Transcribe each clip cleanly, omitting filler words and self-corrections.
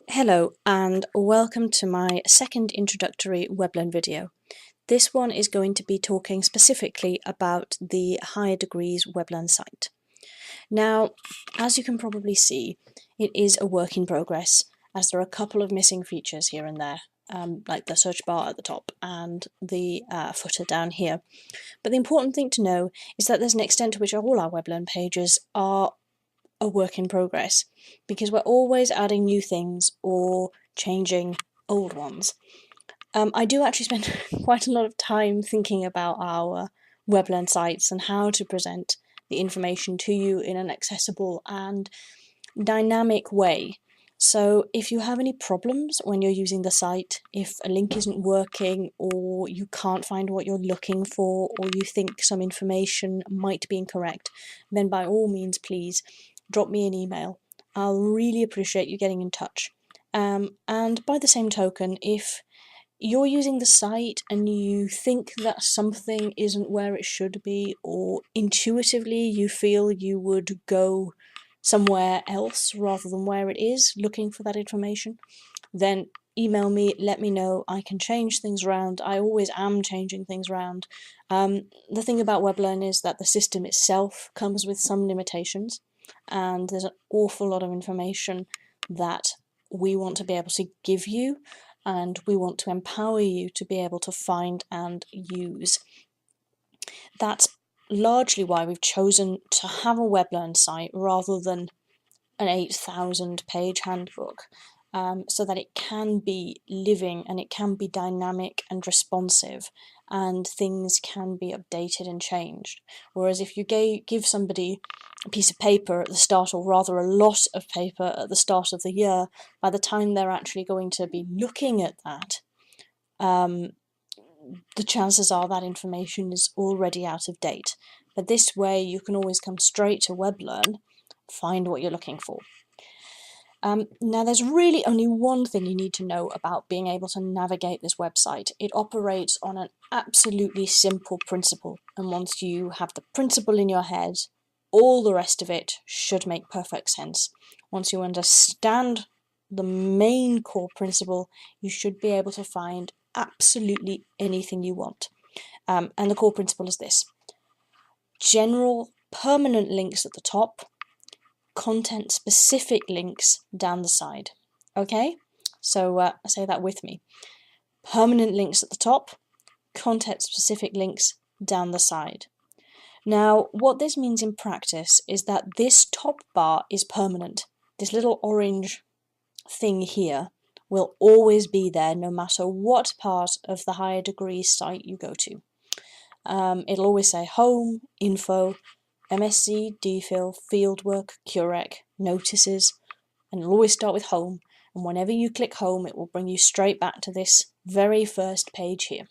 Hello and welcome to my second introductory Weblearn video. This one is going to be talking specifically about the Higher Degrees Weblearn site. Now, as you can probably see, it is a work in progress as there are a couple of missing features here and there, like the search bar at the top and the footer down here. But the important thing to know is that there's an extent to which all our Weblearn pages are a work in progress, because we're always adding new things or changing old ones. I do actually spend quite a lot of time thinking about our Weblearn sites and how to present the information to you in an accessible and dynamic way. So if you have any problems when you're using the site, if a link isn't working or you can't find what you're looking for or you think some information might be incorrect, then by all means please drop me an email. I'll really appreciate you getting in touch. And by the same token, if you're using the site and you think that something isn't where it should be, or intuitively you feel you would go somewhere else rather than where it is looking for that information, then email me, let me know. I can change things around. I always am changing things around. The thing about Weblearn is that the system itself comes with some limitations, and there's an awful lot of information that we want to be able to give you, and we want to empower you to be able to find and use. That's largely why we've chosen to have a Weblearn site rather than an 8,000 page handbook, so that it can be living and it can be dynamic and responsive, and things can be updated and changed. Whereas if you give somebody a piece of paper at the start, or rather a lot of paper at the start of the year, by the time they're actually going to be looking at that, the chances are that information is already out of date. But this way you can always come straight to Weblearn, find what you're looking for. Now there's really only one thing you need to know about being able to navigate this website. It operates on an absolutely simple principle, and once you have the principle in your head, all the rest of it should make perfect sense. Once you understand the main core principle, you should be able to find absolutely anything you want. And the core principle is this: general permanent links at the top, content specific links down the side. Okay, so say that with me: permanent links at the top, content specific links down the side. Now what this means in practice is that this top bar is permanent. This little orange thing here will always be there no matter what part of the Higher Degrees site you go to. It'll always say home, info, MSc, DPhil, fieldwork, Curec, notices, and it'll always start with home, and whenever you click home it will bring you straight back to this very first page here.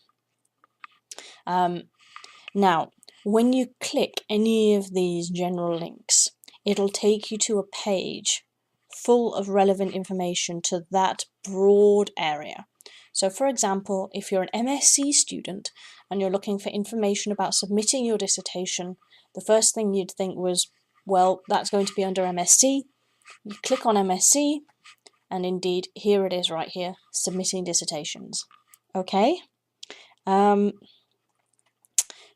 Now when you click any of these general links, it'll take you to a page full of relevant information to that broad area. So for example, if you're an MSc student and you're looking for information about submitting your dissertation, the first thing you'd think was, well, that's going to be under MSc. You click on MSc, and indeed here it is right here, submitting dissertations. Okay,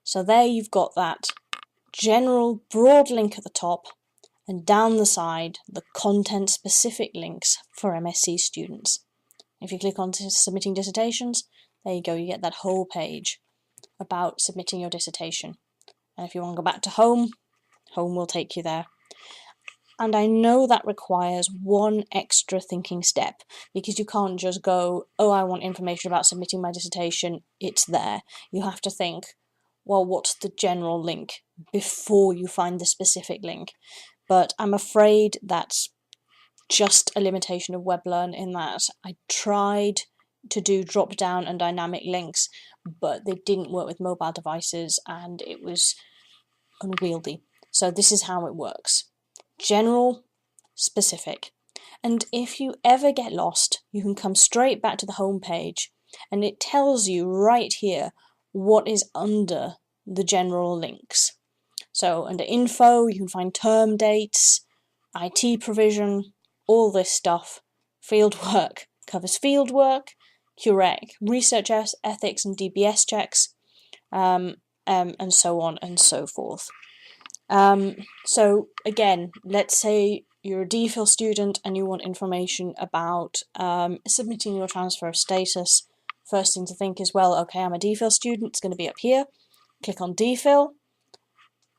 so there you've got that general broad link at the top, and down the side the content specific links for MSc students. If you click on submitting dissertations, there you go, you get that whole page about submitting your dissertation. And if you want to go back to home, home will take you there. And I know that requires one extra thinking step, because you can't just go, oh, I want information about submitting my dissertation, it's there. You have to think, well, what's the general link before you find the specific link? But I'm afraid that's just a limitation of Weblearn, in that I tried to do drop down and dynamic links, but they didn't work with mobile devices and it was unwieldy. So this is how it works: general, specific. And if you ever get lost, you can come straight back to the home page and it tells you right here what is under the general links. So under info you can find term dates, IT provision, all this stuff. Fieldwork covers fieldwork, QREC, research ethics and DBS checks, and so on and so forth. So again, let's say you're a DPhil student and you want information about submitting your transfer of status. First thing to think is, well, okay, I'm a DPhil student, it's going to be up here. Click on DPhil,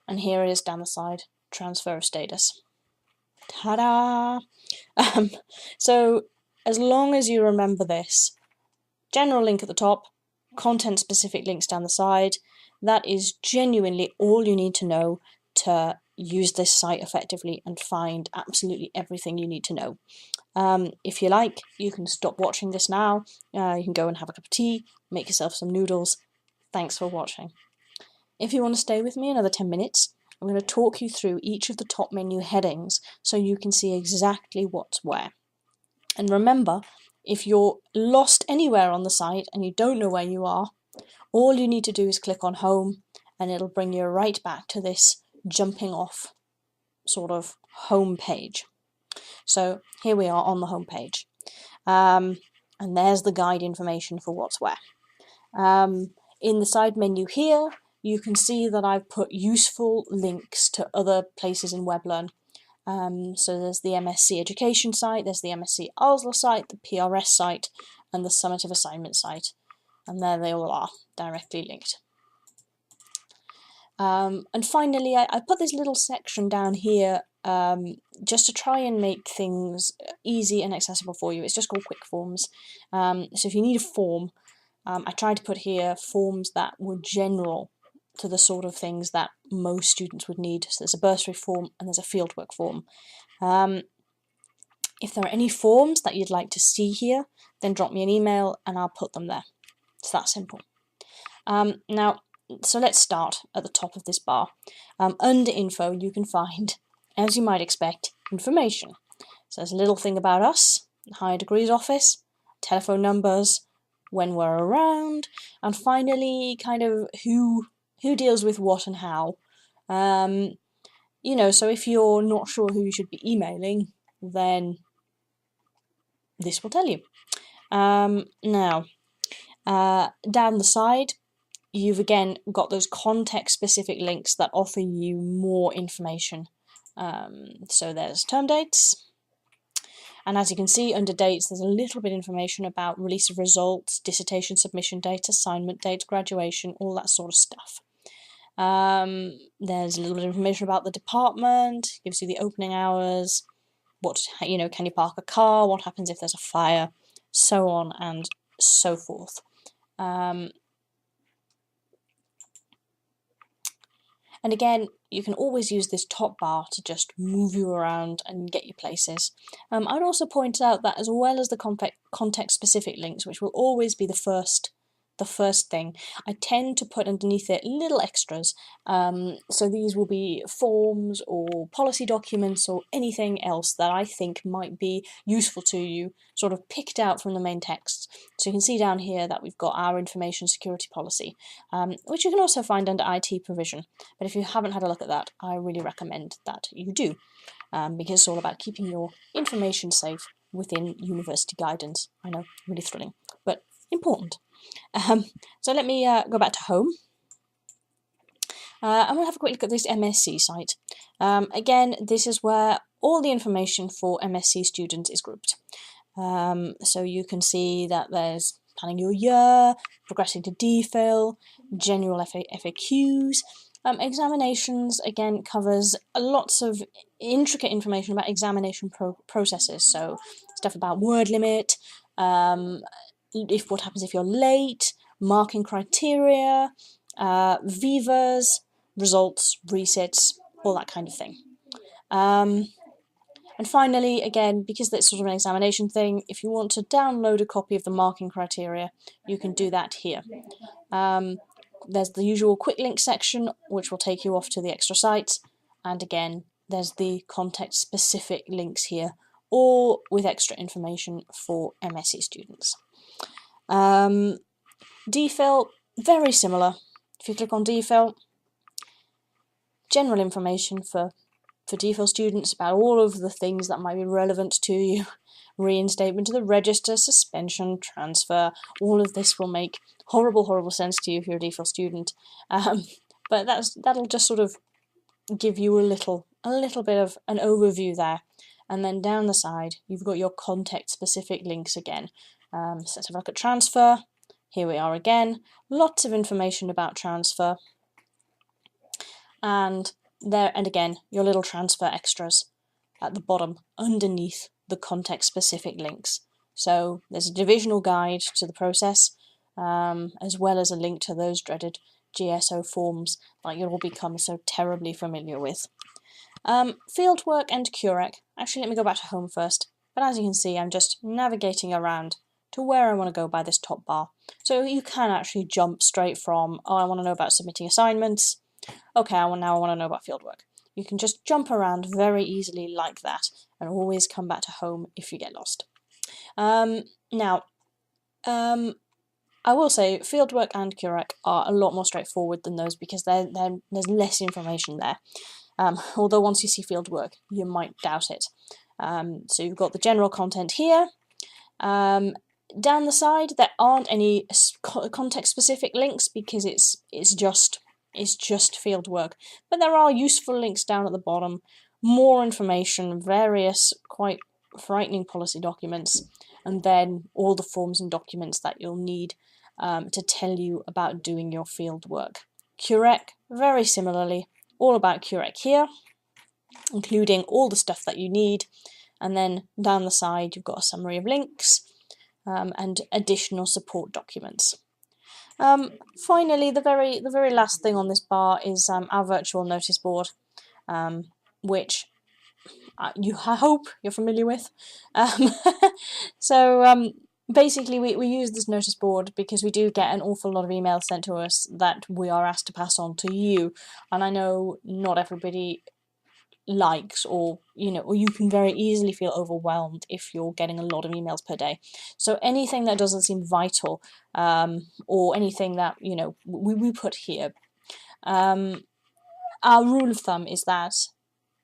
and here it is down the side, transfer of status. Ta-da! So as long as you remember this, general link at the top, content-specific links down the side, that is genuinely all you need to know to use this site effectively and find absolutely everything you need to know. If you like, you can stop watching this now. You can go and have a cup of tea, make yourself some noodles. Thanks for watching. If you want to stay with me another 10 minutes, I'm going to talk you through each of the top menu headings so you can see exactly what's where. And remember, if you're lost anywhere on the site and you don't know where you are, all you need to do is click on Home and it'll bring you right back to this jumping off sort of home page. So here we are on the home page. And there's the guide information for what's where. In the side menu here, you can see that I've put useful links to other places in WebLearn. So there's the MSc Education site, there's the MSc ALSLA site, the PRS site, and the Summative Assignment site. And there they all are, directly linked. And finally, I put this little section down here just to try and make things easy and accessible for you. It's just called Quick Forms. So if you need a form, I tried to put here forms that were general to the sort of things that most students would need. So there's a bursary form and there's a fieldwork form. If there are any forms that you'd like to see here, then drop me an email and I'll put them there. It's that simple. So let's start at the top of this bar. Under info, you can find, as you might expect, information. So there's a little thing about us, the Higher Degrees Office, telephone numbers, when we're around, and finally, kind of who deals with what and how. You know, so if you're not sure who you should be emailing, then this will tell you. Now, down the side, you've again got those context-specific links that offer you more information. So there's term dates, and as you can see under dates, there's a little bit of information about release of results, dissertation submission date, assignment date, graduation, all that sort of stuff. There's a little bit of information about the department, gives you the opening hours, what, you know, can you park a car, what happens if there's a fire, so on and so forth. And again, you can always use this top bar to just move you around and get you places. I'd also point out that as well as the context-specific links, which will always be the first thing, I tend to put underneath it little extras. So these will be forms or policy documents or anything else that I think might be useful to you, sort of picked out from the main text. So you can see down here that we've got our information security policy, which you can also find under IT provision. But if you haven't had a look at that, I really recommend that you do, because it's all about keeping your information safe within university guidance. I know, really thrilling, but important. So let me go back to home. And we'll have a quick look at this MSc site. Again, this is where all the information for MSc students is grouped. So you can see that there's planning your year, progressing to DPhil, general FAQs. Examinations, again, covers lots of intricate information about examination processes. So stuff about word limit, what happens if you're late, marking criteria, Vivas, results, resits, all that kind of thing. And finally, again, because that's sort of an examination thing, if you want to download a copy of the marking criteria, you can do that here. There's the usual quick link section, which will take you off to the extra sites, and again, there's the context-specific links here, all with extra information for MSc students. DPhil, very similar. If you click on DPhil, general information for for DPhil students about all of the things that might be relevant to you. Reinstatement to the register, suspension, transfer, all of this will make horrible sense to you if you're a DPhil student. But that'll just sort of give you a little bit of an overview there. And then down the side, you've got your context-specific links again. So let's have a look at transfer. Here we are again. Lots of information about transfer. And again, your little transfer extras at the bottom underneath the context-specific links. So there's a divisional guide to the process, as well as a link to those dreaded GSO forms that you'll all become so terribly familiar with. Fieldwork and QREC. Actually, let me go back to home first. But as you can see, I'm just navigating around to where I want to go by this top bar. So you can actually jump straight from, oh, I want to know about submitting assignments. Okay, now I want to know about fieldwork. You can just jump around very easily like that and always come back to home if you get lost. Now, I will say fieldwork and QREC are a lot more straightforward than those because there's less information there. Although once you see fieldwork, you might doubt it. So you've got the general content here. Down the side, there aren't any context-specific links because it's just fieldwork. But there are useful links down at the bottom, more information, various quite frightening policy documents, and then all the forms and documents that you'll need to tell you about doing your fieldwork. QREC, very similarly, all about QREC here, including all the stuff that you need, and then down the side you've got a summary of links and additional support documents. Finally, the very last thing on this bar is our virtual notice board, which I hope you're familiar with. So basically, we use this notice board because we do get an awful lot of emails sent to us that we are asked to pass on to you, and I know not everybody likes, or you can very easily feel overwhelmed if you're getting a lot of emails per day. So anything that doesn't seem vital, or anything that we put here, our rule of thumb is that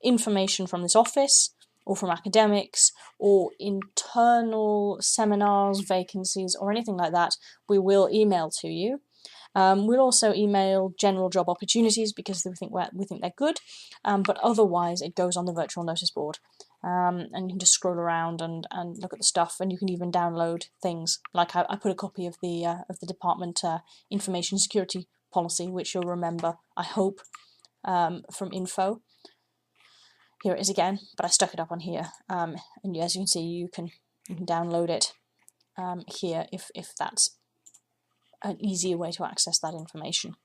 information from this office or from academics or internal seminars, vacancies, or anything like that, we will email to you. We'll also email general job opportunities because we think they're good, but otherwise it goes on the virtual notice board, and you can just scroll around and look at the stuff, and you can even download things. Like I put a copy of the department information security policy, which you'll remember, I hope, from info. Here it is again, but I stuck it up on here, and as you can see, you can download it here if that's an easier way to access that information.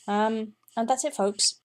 And that's it, folks.